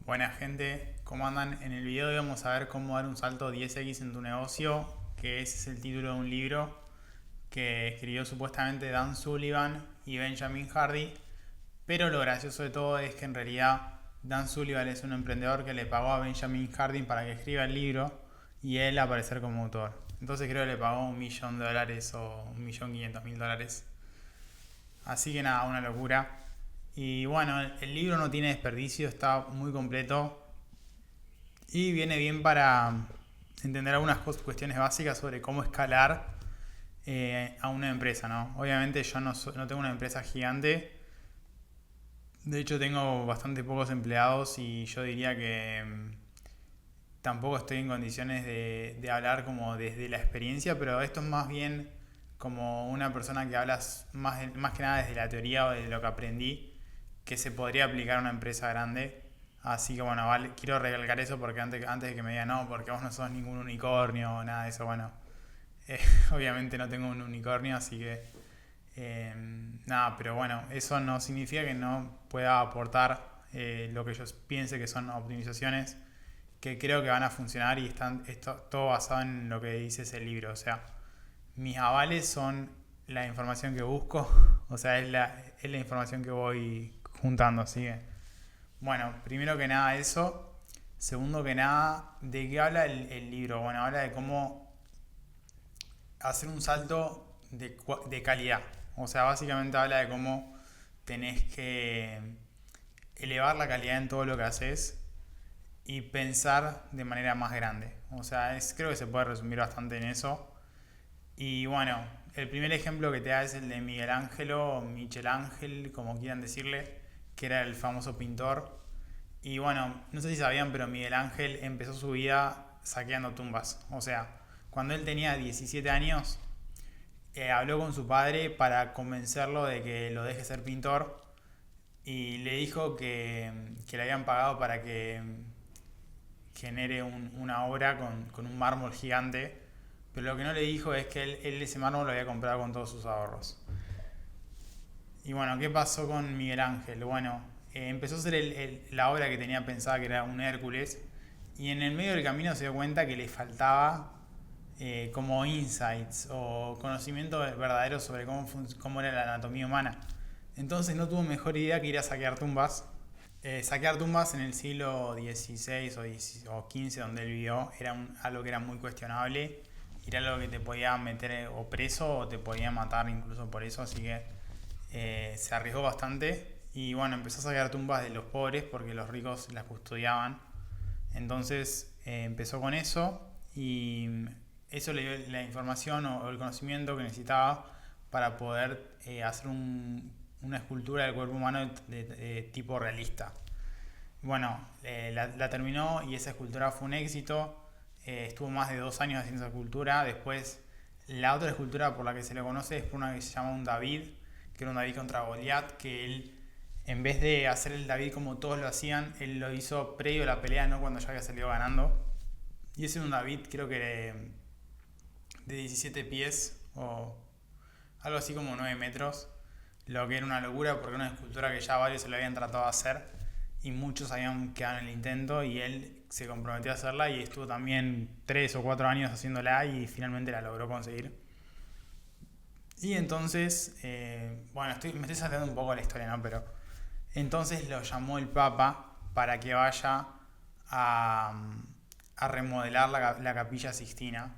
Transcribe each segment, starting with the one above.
Buena gente, ¿cómo andan? En el video de hoy vamos a ver cómo dar un salto 10x en tu negocio, que ese es el título de un libro que escribió supuestamente Dan Sullivan y Benjamin Hardy, pero lo gracioso de todo es que en realidad Dan Sullivan es un emprendedor que le pagó a Benjamin Hardy para que escriba el libro y él aparecer como autor. Entonces creo que le pagó $1.000.000 o $1.500.000. Así que nada, una locura. Y bueno, el libro no tiene desperdicio, está muy completo y viene bien para entender algunas cuestiones básicas sobre cómo escalar a una empresa, ¿no? Obviamente yo no tengo una empresa gigante, de hecho tengo bastante pocos empleados y yo diría que tampoco estoy en condiciones de hablar como desde la experiencia, pero esto es más bien como una persona que habla más que nada desde la teoría o de lo que aprendí que se podría aplicar a una empresa grande. Así que bueno, vale, quiero recalcar eso porque antes de que me digan no, porque vos no sos ningún unicornio o nada de eso, bueno, eh, obviamente no tengo un unicornio, así que nada, pero bueno, eso no significa que no pueda aportar lo que yo piense que son optimizaciones que creo que van a funcionar y están todo basado en lo que dice ese libro. O sea, mis avales son la información que busco, o sea, es la información que voy juntando, así que, bueno, primero que nada eso. Segundo que nada, ¿de qué habla el libro? Bueno, habla de cómo hacer un salto de calidad. O sea, básicamente habla de cómo tenés que elevar la calidad en todo lo que haces y pensar de manera más grande. O sea, creo que se puede resumir bastante en eso. Y bueno, el primer ejemplo que te da es el de Miguel Ángel o Michel Ángel, como quieran decirle, que era el famoso pintor. Y bueno, no sé si sabían, pero Miguel Ángel empezó su vida saqueando tumbas. O sea, cuando él tenía 17 años, habló con su padre para convencerlo de que lo deje ser pintor y le dijo que le habían pagado para que genere una obra con un mármol gigante, pero lo que no le dijo es que él ese mármol lo había comprado con todos sus ahorros. Y bueno, ¿qué pasó con Miguel Ángel? Bueno, empezó a hacer la obra que tenía pensada, que era un Hércules, y en el medio del camino se dio cuenta que le faltaba como insights o conocimiento verdadero sobre cómo era la anatomía humana. Entonces no tuvo mejor idea que ir a saquear tumbas. Saquear tumbas en el siglo XVI o XV, donde él vivió, era algo que era muy cuestionable. Era algo que te podía meter o preso o te podía matar incluso por eso, así que se arriesgó bastante. Y bueno, empezó a saquear tumbas de los pobres porque los ricos las custodiaban. Entonces empezó con eso y eso le dio la información o el conocimiento que necesitaba para poder hacer una escultura del cuerpo humano de tipo realista. Bueno, la terminó y esa escultura fue un éxito. Estuvo más de 2 años haciendo esa escultura. Después, la otra escultura por la que se le conoce es por una que se llama un David, que era un David contra Goliat, que él, en vez de hacer el David como todos lo hacían, él lo hizo previo a la pelea, no cuando ya había salido ganando. Y ese era un David, creo que de 17 pies o algo así como 9 metros, lo que era una locura porque era una escultura que ya varios se lo habían tratado de hacer y muchos habían quedado en el intento y él se comprometió a hacerla y estuvo también 3 o 4 años haciéndola y finalmente la logró conseguir. Y entonces, bueno, me estoy saltando un poco la historia, ¿no? Pero entonces lo llamó el Papa para que vaya a, a remodelar la Capilla Sixtina.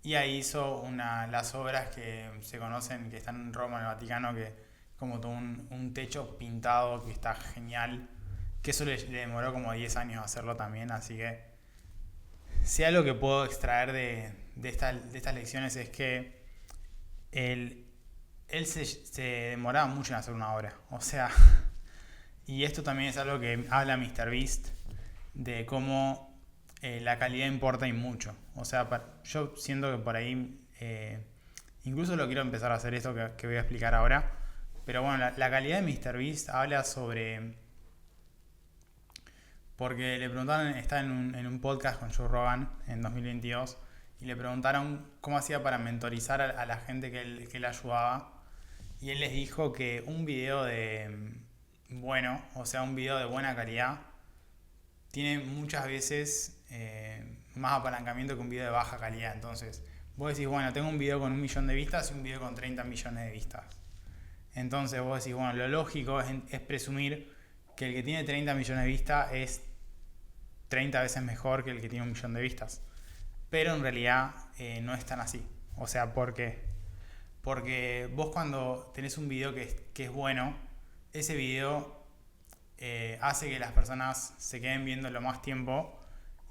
Y ahí hizo las obras que se conocen, que están en Roma, en el Vaticano, que como todo un techo pintado que está genial. Que eso le demoró como 10 años hacerlo también, así que si algo que puedo extraer de estas lecciones es que él, él se demoraba mucho en hacer una obra. O sea, y esto también es algo que habla MrBeast, de cómo la calidad importa y mucho. O sea, yo siento que por ahí, incluso lo quiero empezar a hacer esto que voy a explicar ahora, pero bueno, la calidad de MrBeast habla sobre. Porque le preguntaron, está en un podcast con Joe Rogan en 2022, y le preguntaron cómo hacía para mentorizar a la gente que él ayudaba. Y él les dijo que un video o sea, un video de buena calidad, tiene muchas veces más apalancamiento que un video de baja calidad. Entonces, vos decís, bueno, tengo un video con 1 millón de vistas y un video con 30 millones de vistas. Entonces vos decís, bueno, lo lógico es presumir que el que tiene 30 millones de vistas es 30 veces mejor que el que tiene 1 millón de vistas. Pero en realidad no es tan así. O sea, ¿por qué? Porque vos cuando tenés un video que es bueno, ese video hace que las personas se queden viéndolo más tiempo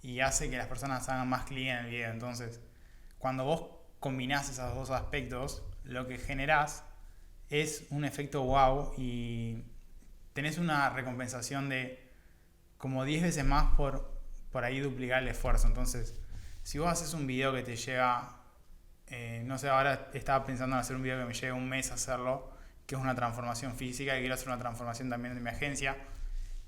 y hace que las personas hagan más clic en el video. Entonces, cuando vos combinás esos dos aspectos, lo que generás es un efecto wow y tenés una recompensación de como 10 veces más por ahí duplicar el esfuerzo. Entonces, si vos haces un video que te lleva, no sé, ahora estaba pensando en hacer un video que me lleve un mes hacerlo, que es una transformación física, y quiero hacer una transformación también de mi agencia,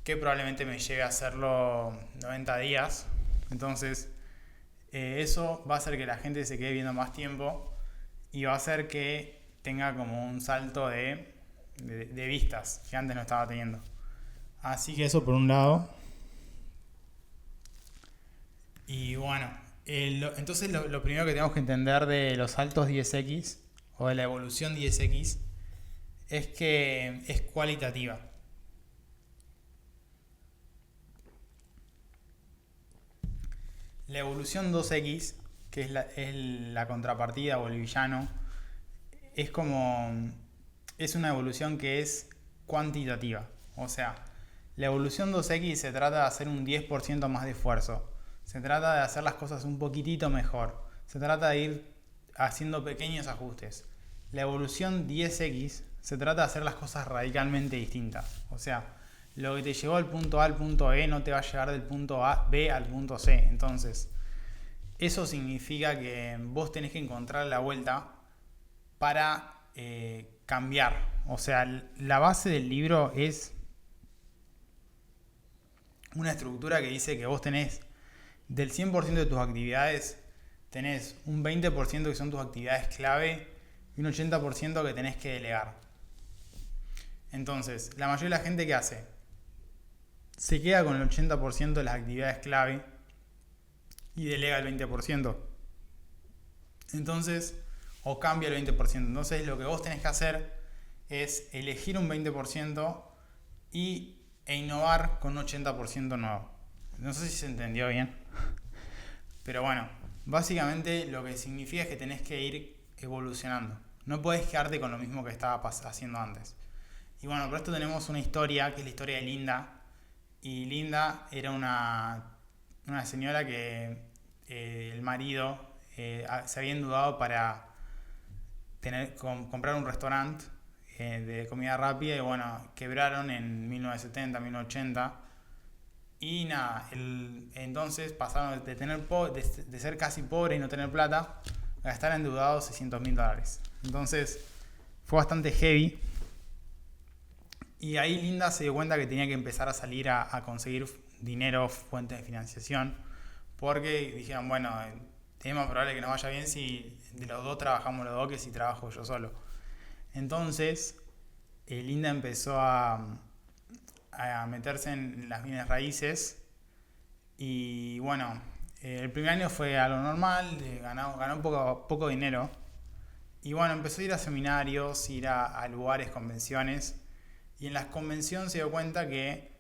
que probablemente me lleve a hacerlo 90 días. Entonces, eso va a hacer que la gente se quede viendo más tiempo y va a hacer que tenga como un salto de vistas que antes no estaba teniendo. Así que eso por un lado. Y bueno, entonces lo primero que tenemos que entender de los saltos 10x o de la evolución 10x es que es cualitativa. La evolución 2x, que es la contrapartida o el villano, es una evolución que es cuantitativa. O sea, la evolución 2x se trata de hacer un 10% más de esfuerzo. Se trata de hacer las cosas un poquitito mejor. Se trata de ir haciendo pequeños ajustes. La evolución 10x se trata de hacer las cosas radicalmente distintas. O sea, lo que te llevó del punto A al punto E no te va a llegar del punto B al punto C. Entonces, eso significa que vos tenés que encontrar la vuelta para cambiar. O sea, la base del libro es una estructura que dice que vos tenés del 100% de tus actividades, tenés un 20% que son tus actividades clave y un 80% que tenés que delegar. Entonces, la mayoría de la gente, ¿qué hace? Se queda con el 80% de las actividades clave y delega el 20%. Entonces, o cambia el 20%. Entonces, lo que vos tenés que hacer es elegir un 20% e innovar con un 80% nuevo. No sé si se entendió bien. Pero bueno, básicamente lo que significa es que tenés que ir evolucionando. No podés quedarte con lo mismo que estaba haciendo antes. Y bueno, por esto tenemos una historia, que es la historia de Linda. Y Linda era una señora que el marido se había endeudado para comprar un restaurante de comida rápida y bueno, quebraron en 1970, 1980. Y nada, entonces pasaron de ser casi pobre y no tener plata a estar endeudados $600.000. Entonces fue bastante heavy. Y ahí Linda se dio cuenta que tenía que empezar a salir a conseguir dinero, fuentes de financiación, porque dijeron, bueno, es más probable que nos vaya bien si de los dos trabajamos los dos que si trabajo yo solo. Entonces Linda empezó a meterse en las bienes raíces y bueno, el primer año fue algo normal, ganó poco dinero y bueno, empezó a ir a seminarios, ir a lugares, convenciones, y en las convenciones se dio cuenta que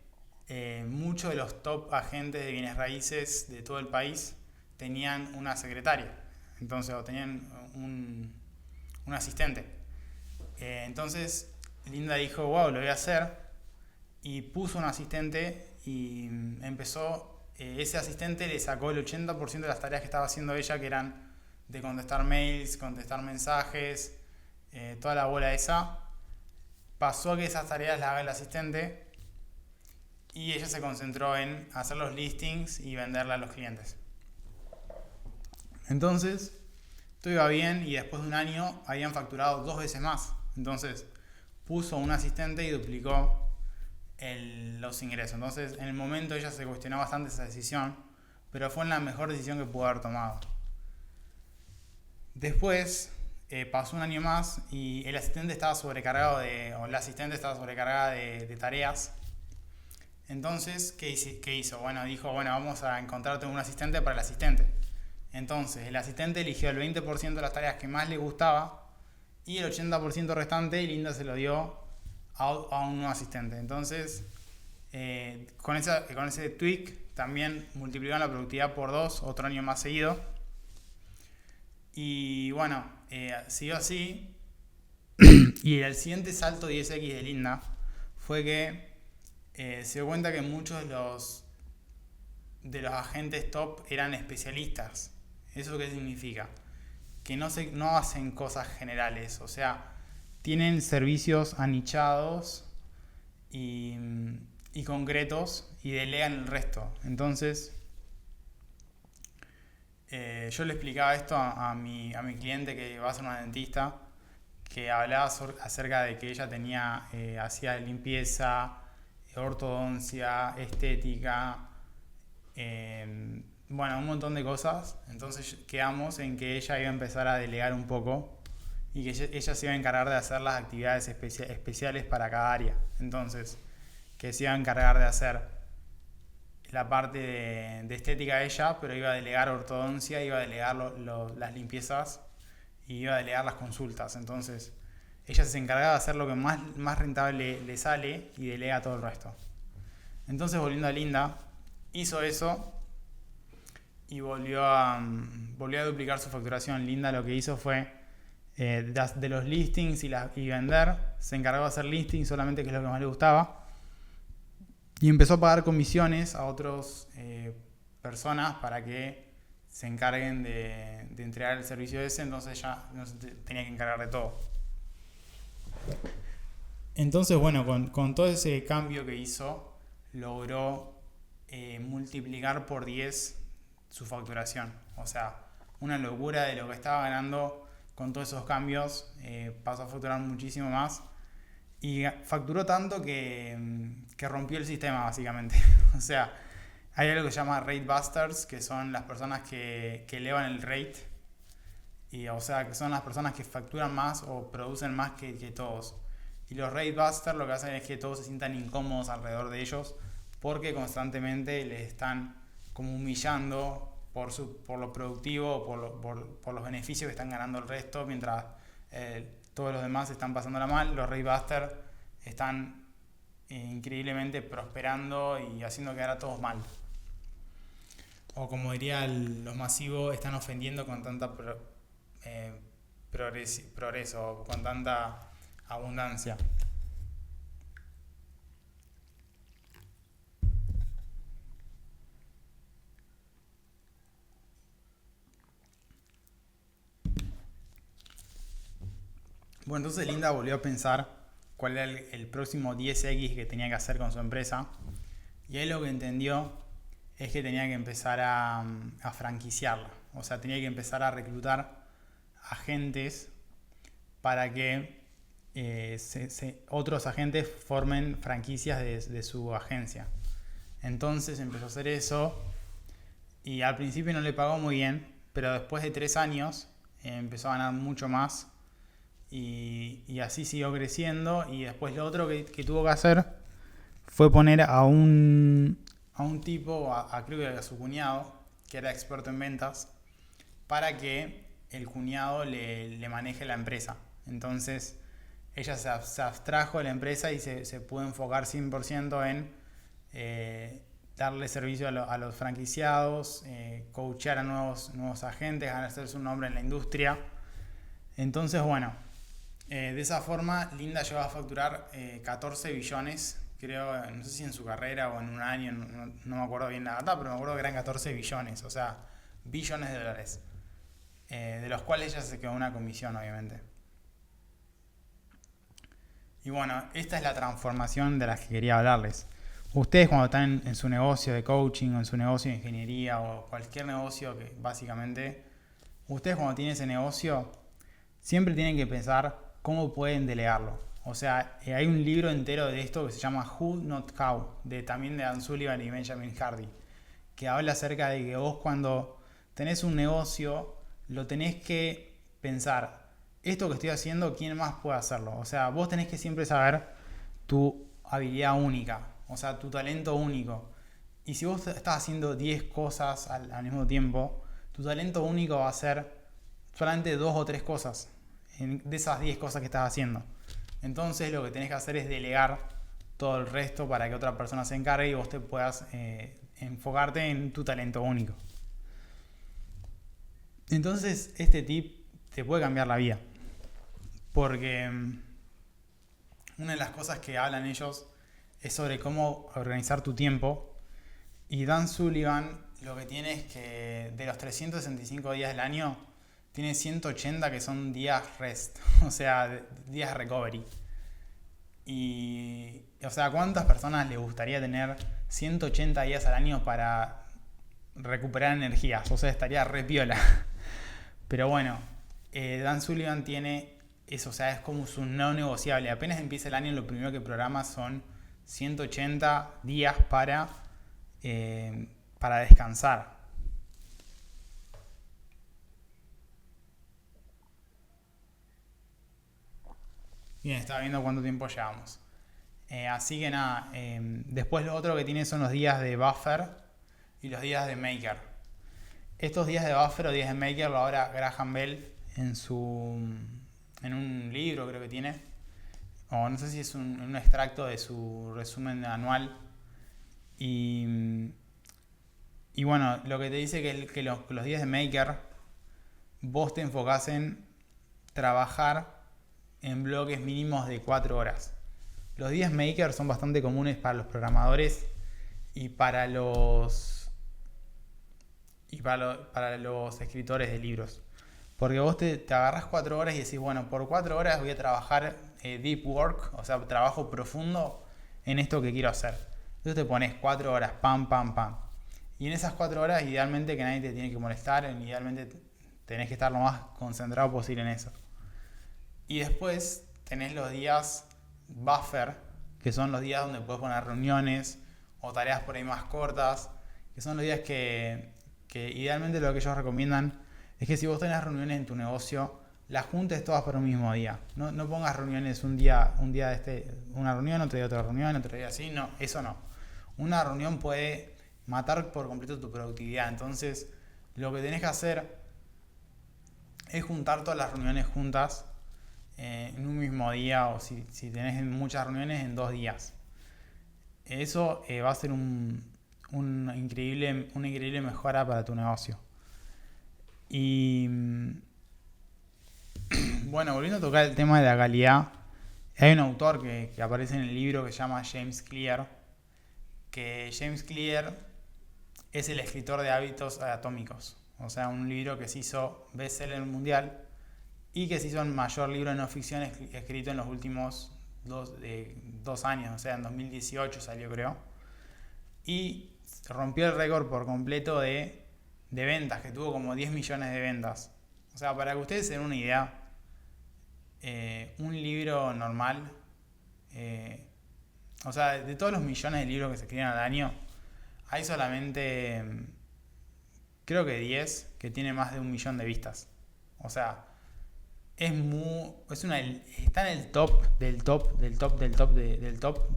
muchos de los top agentes de bienes raíces de todo el país tenían una secretaria, entonces, o tenían un asistente. Entonces Linda dijo, wow, lo voy a hacer, y puso un asistente y empezó, ese asistente le sacó el 80% de las tareas que estaba haciendo ella, que eran de contestar mails, contestar mensajes, toda la bola esa. Pasó a que esas tareas las haga el asistente y ella se concentró en hacer los listings y venderle a los clientes. Entonces, todo iba bien y después de un año habían facturado 2 veces más. Entonces, puso un asistente y duplicó los ingresos. Entonces, en el momento ella se cuestionó bastante esa decisión, pero fue la mejor decisión que pudo haber tomado. Después pasó un año más y el asistente estaba sobrecargado o la asistente estaba sobrecargada de tareas Entonces, ¿qué hizo? Bueno, dijo, bueno, vamos a encontrarte un asistente para el asistente. Entonces, el asistente eligió el 20% de las tareas que más le gustaba y el 80% restante Linda se lo dio a un nuevo asistente. Entonces, con ese tweak también multiplicaron la productividad por 2 otro año más seguido. Y bueno, siguió así. Y el siguiente salto 10x de Linda fue que se dio cuenta que muchos de los agentes top eran especialistas. ¿Eso qué significa? Que no hacen cosas generales, o sea, tienen servicios anichados y concretos y delegan el resto. Entonces, yo le explicaba esto a mi cliente que va a ser una dentista, que hablaba acerca de que ella hacía limpieza, ortodoncia, estética, bueno, un montón de cosas. Entonces quedamos en que ella iba a empezar a delegar un poco y que ella se iba a encargar de hacer las actividades especiales para cada área. Entonces, que se iba a encargar de hacer la parte de estética de ella, pero iba a delegar ortodoncia, iba a delegar las limpiezas y iba a delegar las consultas. Entonces, ella se encargaba de hacer lo que más rentable le sale y delega todo el resto. Entonces, volviendo a Linda, hizo eso y volvió a duplicar su facturación. Linda lo que hizo fue de los listings y vender, se encargó de hacer listings solamente, que es lo que más le gustaba, y empezó a pagar comisiones a otras personas para que se encarguen de entregar el servicio ese. Entonces ya no se tenía que encargar de todo. Entonces, bueno, con todo ese cambio que hizo, logró multiplicar por 10 su facturación. O sea, una locura de lo que estaba ganando con todos esos cambios. Pasó a facturar muchísimo más. Y facturó tanto que rompió el sistema, básicamente. O sea, hay algo que se llama rate busters, que son las personas que elevan el rate. O sea, que son las personas que facturan más o producen más que todos. Y los rate busters lo que hacen es que todos se sientan incómodos alrededor de ellos, porque constantemente les están como humillando por lo productivo, por los beneficios que están ganando el resto, mientras todos los demás están pasándola mal. Los rate busters están increíblemente prosperando y haciendo quedar a todos mal. O como diría los masivos, están ofendiendo con tanta progreso, con tanta abundancia. Bueno, entonces Linda volvió a pensar cuál era el próximo 10x que tenía que hacer con su empresa. Y ahí lo que entendió es que tenía que empezar a franquiciarla. O sea, tenía que empezar a reclutar agentes para que otros agentes formen franquicias de su agencia. Entonces empezó a hacer eso y al principio no le pagó muy bien, pero después de 3 años empezó a ganar mucho más. Y así siguió creciendo. Y después lo otro que tuvo que hacer fue poner a un tipo, creo que a su cuñado, que era experto en ventas, para que el cuñado le maneje la empresa. Entonces ella se abstrajo de la empresa y se pudo enfocar 100% en darle servicio a los franquiciados, coachear a nuevos agentes, ganarse un nombre en la industria. Entonces, bueno, de esa forma Linda llegó a facturar 14 billones, creo, no sé si en su carrera o en un año, no me acuerdo bien la data, pero me acuerdo que eran 14 billones, o sea, billones de dólares, de los cuales ella se quedó una comisión, obviamente. Y bueno, esta es la transformación de la que quería hablarles. Ustedes, cuando están en su negocio de coaching o en su negocio de ingeniería o cualquier negocio, que básicamente, ustedes cuando tienen ese negocio siempre tienen que pensar cómo pueden delegarlo. O sea, hay un libro entero de esto que se llama Who Not How, también de Dan Sullivan y Benjamin Hardy, que habla acerca de que vos, cuando tenés un negocio, lo tenés que pensar: esto que estoy haciendo, ¿quién más puede hacerlo? O sea, vos tenés que siempre saber tu habilidad única. o sea, tu talento único. Y si vos estás haciendo 10 cosas al mismo tiempo, tu talento único va a ser solamente 2 o 3 cosas de esas 10 cosas que estás haciendo. Entonces lo que tenés que hacer es delegar todo el resto para que otra persona se encargue y vos te puedas enfocarte en tu talento único. Entonces este tip te puede cambiar la vida. Porque una de las cosas que hablan ellos es sobre cómo organizar tu tiempo. Y Dan Sullivan lo que tiene es que de los 365 días del año, tiene 180 que son días rest, o sea, días recovery. Y, o sea, ¿cuántas personas les gustaría tener 180 días al año para recuperar energías? O sea, estaría re piola. Pero bueno, Dan Sullivan tiene eso, o sea, es como su no negociable. Apenas empieza el año, lo primero que programa son 180 días para descansar. Bien, estaba viendo cuánto tiempo llevamos. Así que nada, después lo otro que tiene son los días de buffer y los días de maker. Estos días de buffer o días de maker lo habla Graham Bell en un libro, creo que tiene, o no sé si es un extracto de su resumen anual. Y bueno, lo que te dice que los días de maker vos te enfocás en trabajar en bloques mínimos de 4 horas. Los días maker son bastante comunes para los programadores y para los escritores de libros. Porque vos te agarrás 4 horas y decís, bueno, por 4 horas voy a trabajar deep work, o sea, trabajo profundo en esto que quiero hacer. Entonces te pones 4 horas, pam, pam, pam. Y en esas 4 horas, idealmente que nadie te tiene que molestar, idealmente tenés que estar lo más concentrado posible en eso. Y después tenés los días buffer, que son los días donde puedes poner reuniones o tareas por ahí más cortas, que son los días que idealmente lo que ellos recomiendan es que si vos tenés reuniones en tu negocio, las juntes todas para un mismo día. No pongas reuniones un día una reunión, otro día otra reunión, otro día así, no, eso no. Una reunión puede matar por completo tu productividad, entonces lo que tenés que hacer es juntar todas las reuniones juntas en un mismo día, o si tenés muchas reuniones, en 2 días. Eso va a ser una increíble mejora para tu negocio. Y bueno, volviendo a tocar el tema de la calidad, hay un autor que aparece en el libro que se llama James Clear, que James Clear es el escritor de Hábitos Atómicos, o sea, un libro que se hizo bestseller mundial y que se hizo el mayor libro de no ficción escrito en los últimos 2 años, o sea, en 2018 salió, creo, y rompió el récord por completo de ventas, que tuvo como 10 millones de ventas. O sea, para que ustedes se den una idea, un libro normal, o sea, de todos los millones de libros que se escriben al año, hay solamente, creo que 10 que tienen más de 1 millón de vistas. O sea, está en el top del top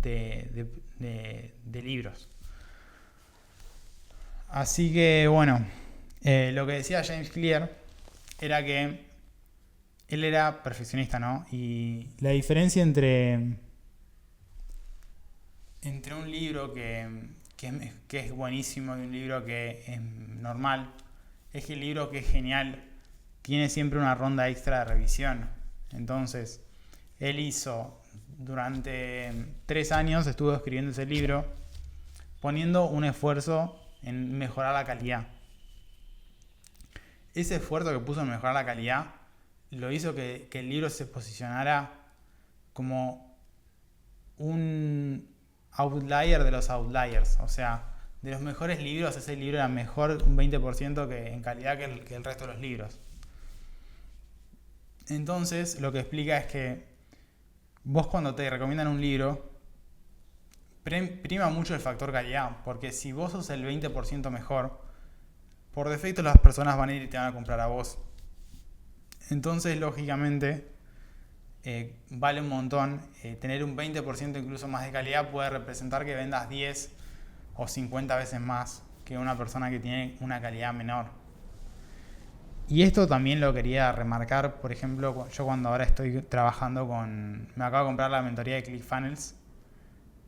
de libros. Así que bueno, lo que decía James Clear era que él era perfeccionista, ¿no? Y la diferencia entre un libro que es buenísimo y un libro que es normal es que el libro que es genial tiene siempre una ronda extra de revisión. Entonces, él hizo durante 3 años, estuvo escribiendo ese libro, poniendo un esfuerzo en mejorar la calidad. Ese esfuerzo que puso en mejorar la calidad lo hizo que el libro se posicionara como un outlier de los outliers. O sea, de los mejores libros, ese libro era mejor un 20% en calidad que el resto de los libros. Entonces, lo que explica es que vos, cuando te recomiendan un libro, prima mucho el factor calidad, porque si vos sos el 20% mejor, por defecto las personas van a ir y te van a comprar a vos. Entonces, lógicamente, vale un montón. Tener un 20% incluso más de calidad puede representar que vendas 10 o 50 veces más que una persona que tiene una calidad menor. Y esto también lo quería remarcar, por ejemplo, yo cuando ahora estoy trabajando me acabo de comprar la mentoría de ClickFunnels,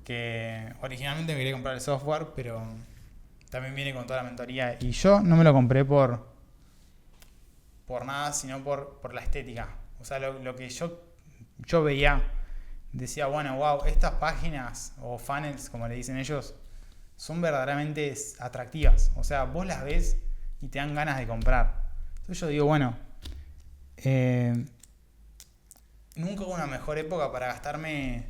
que originalmente me quería comprar el software, pero también viene con toda la mentoría. Y yo no me lo compré por nada, sino por la estética. O sea, lo que yo veía, decía, bueno, wow, estas páginas o funnels, como le dicen ellos, son verdaderamente atractivas. O sea, vos las ves y te dan ganas de comprar. Entonces yo digo, bueno, nunca hubo una mejor época para gastarme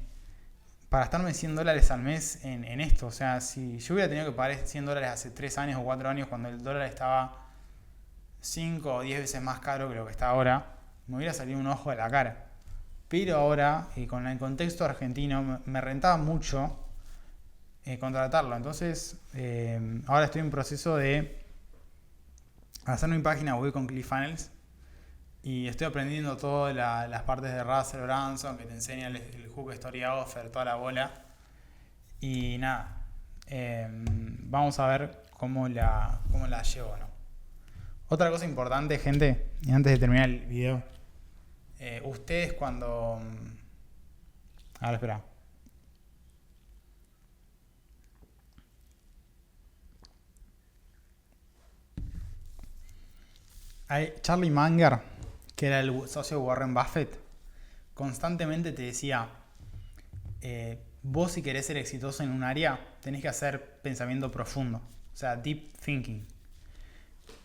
$100 al mes en esto. O sea, si yo hubiera tenido que pagar $100 hace 3 años o 4 años, cuando el dólar estaba 5 o 10 veces más caro que lo que está ahora, me hubiera salido un ojo de la cara. Pero ahora, con el contexto argentino, me rentaba mucho contratarlo. Entonces, ahora estoy en proceso de hacer mi página web con ClickFunnels y estoy aprendiendo todas las partes de Russell Brunson, que te enseña el Hook Story Offer, toda la bola. Y nada, vamos a ver cómo la llevo, ¿no? Otra cosa importante, gente, y antes de terminar el video, ustedes cuando... A ver, espera. Charlie Munger, que era el socio de Warren Buffett, constantemente te decía, vos si querés ser exitoso en un área, tenés que hacer pensamiento profundo, o sea, deep thinking.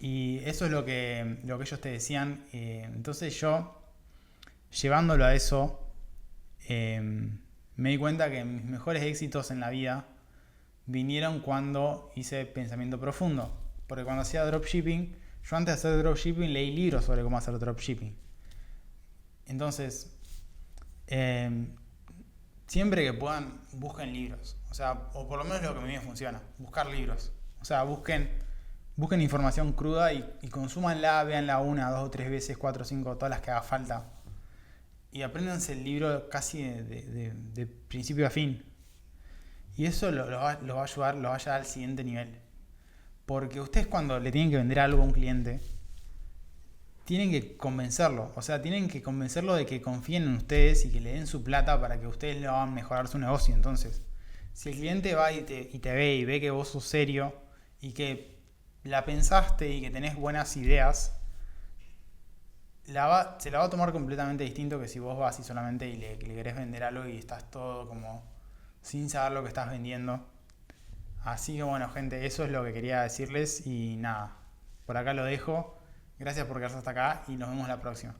Y eso es lo que ellos te decían. Entonces yo, llevándolo a eso, me di cuenta que mis mejores éxitos en la vida vinieron cuando hice pensamiento profundo. Porque cuando hacía dropshipping, yo antes de hacer dropshipping leí libros sobre cómo hacer dropshipping. Entonces, siempre que puedan, busquen libros. O sea, o por lo menos lo que a mí me funciona, buscar libros. O sea, busquen información cruda y consúmanla, véanla 1, 2 o 3 veces, 4, 5, todas las que haga falta. Y apréndanse el libro casi de principio a fin. Y eso los va a ayudar, los va a llevar al siguiente nivel. Porque ustedes cuando le tienen que vender algo a un cliente, tienen que convencerlo. O sea, tienen que convencerlo de que confíen en ustedes y que le den su plata para que ustedes le hagan mejorar su negocio. Entonces, si el cliente va y te ve y ve que vos sos serio y que la pensaste y que tenés buenas ideas, se la va a tomar completamente distinto que si vos vas y solamente le querés vender algo y estás todo como sin saber lo que estás vendiendo. Así que bueno, gente, eso es lo que quería decirles y nada, por acá lo dejo. Gracias por quedarse hasta acá y nos vemos la próxima.